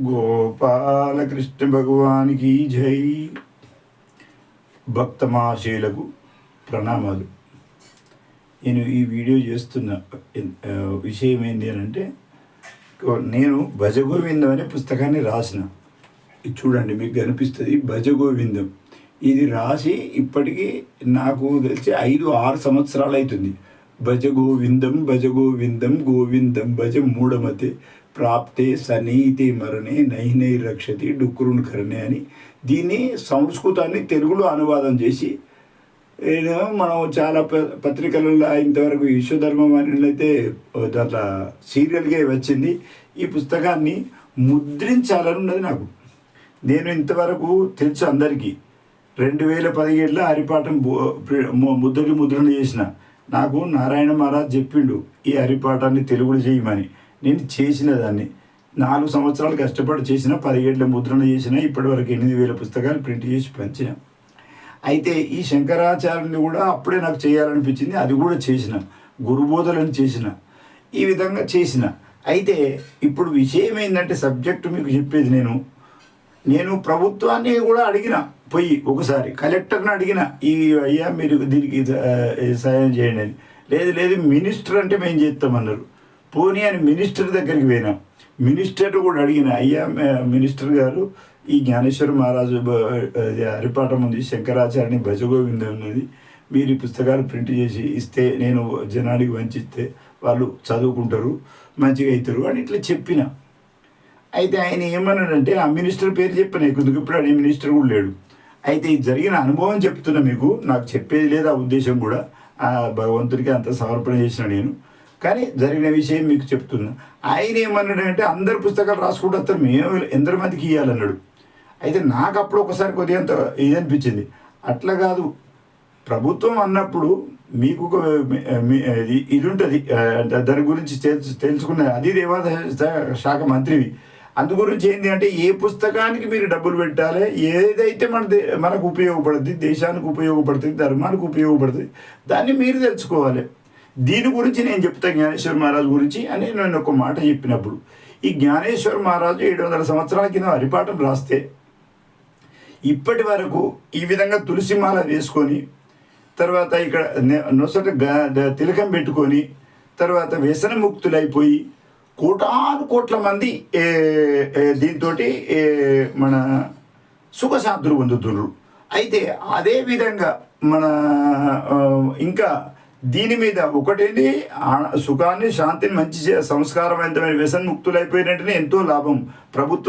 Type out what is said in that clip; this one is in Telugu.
గోపాలకృష్ణ భగవానికి జై. భక్త మహాశయులకు ప్రణామాలు. నేను ఈ వీడియో చేస్తున్న విషయం ఏంటి అని అంటే, నేను భజగోవిందం అనే పుస్తకాన్ని రాసిన. ఇది చూడండి, మీకు కనిపిస్తుంది భజగోవిందం. ఇది రాసి ఇప్పటికీ నాకు తెలిసి 5-6 సంవత్సరాలు అవుతుంది. భజగోవిందం భజగోవిందం గోవిందం భజ మూఢమతే ప్రాప్తే సనీతి మరణే నైనై రక్షతి డుక్కురుని కరణే అని దీన్ని సంస్కృతాన్ని తెలుగులో అనువాదం చేసి మనం చాలా పత్రికలలో ఇంతవరకు విశ్వధర్మం అయితే దాంట్లో సీరియల్గా వచ్చింది. ఈ పుస్తకాన్ని ముద్రించాలని ఉన్నది నాకు. నేను ఇంతవరకు తెలుసు అందరికీ 2017లో హరిపాఠం ముద్రణ చేసిన. నాకు నారాయణ మహారాజ్ చెప్పిండు ఈ హరిపాఠాన్ని తెలుగులో చేయమని. నేను చేసిన దాన్ని 4 సంవత్సరాలు కష్టపడి చేసిన, 17 ముద్రణ చేసిన, ఇప్పటివరకు 8,000 పుస్తకాలు ప్రింట్ చేసి పంచిన. అయితే ఈ శంకరాచార్యుని కూడా అప్పుడే నాకు చేయాలనిపించింది. అది కూడా చేసిన, గురుబోధలను చేసిన, ఈ విధంగా చేసిన. అయితే ఇప్పుడు విషయం ఏంటంటే, సబ్జెక్టు మీకు చెప్పేది నేను ప్రభుత్వాన్ని కూడా అడిగిన, పోయి ఒకసారి కలెక్టర్ని అడిగిన, ఈ అయ్యా మీరు దీనికి సాయం చేయండి అని. లేదు మినిస్టర్ అంటే మేము చేస్తామన్నారు. పోనీ అని మినిస్టర్ దగ్గరికి పోయినా. మినిస్టర్ కూడా అడిగిన, అయ్యా మినిస్టర్ గారు, ఈ జ్ఞానేశ్వర మహారాజు హరిపాఠం ఉంది, శంకరాచార్యని భజగోవిందం ఉన్నది, మీరు ఈ పుస్తకాలు ప్రింట్ చేసి ఇస్తే, నేను జనానికి వంచిస్తే వాళ్ళు చదువుకుంటారు, మంచిగా అవుతారు అని ఇట్లా చెప్పిన. అయితే ఆయన ఏమన్నాడంటే, ఆ మినిస్టర్ పేరు చెప్పిన, ఇప్పుడు అనే మినిస్టర్ కూడా లేడు. అయితే ఇది జరిగిన అనుభవం చెప్తున్నా మీకు. నాకు చెప్పేది లేదు ఆ ఉద్దేశం కూడా, ఆ భగవంతుడికి అంత సమర్పణ చేసిన నేను. కానీ జరిగిన విషయం మీకు చెప్తున్నా. ఆయన ఏమన్నాడంటే, అందరు పుస్తకాలు రాసుకుంటూ వస్తారు, మేము ఎందరి మందికి ఇవ్వాలన్నాడు. అయితే నాకు అప్పుడు ఒకసారి కొద్దిగా అంత ఇది అనిపించింది. అట్లా కాదు, ప్రభుత్వం అన్నప్పుడు మీకు ఇది ఉంటుంది, దాని గురించి తెలుసుకున్న, అది దేవాదాయ శాఖ మంత్రివి. అందు గురించి ఏంటి అంటే, ఏ పుస్తకానికి మీరు డబ్బులు పెట్టాలి, ఏదైతే మనకు ఉపయోగపడుతుంది, దేశానికి ఉపయోగపడుతుంది, ధర్మానికి ఉపయోగపడుతుంది, దాన్ని మీరు తెలుసుకోవాలి. దీని గురించి నేను చెప్తాను, జ్ఞానేశ్వర మహారాజు గురించి అని నేను ఒక మాట చెప్పినప్పుడు. ఈ జ్ఞానేశ్వర మహారాజు 700 సంవత్సరాల కింద హరిపాఠం రాస్తే, ఇప్పటి వరకు ఈ విధంగా తులసిమాల వేసుకొని, తర్వాత ఇక్కడ నొసట తిలకం పెట్టుకొని, తర్వాత వ్యసన ముక్తులైపోయి కోట్ల మంది దీంతో మన సుఖశాంతులు పొందుతున్నారు. అయితే అదేవిధంగా మన ఇంకా దీని మీద ఒకటేంటి, సుఖాన్ని శాంతిని మంచి సంస్కారవంతమైన వ్యసన ముక్తులు అయిపోయినట్టునే ఎంతో లాభం. ప్రభుత్వం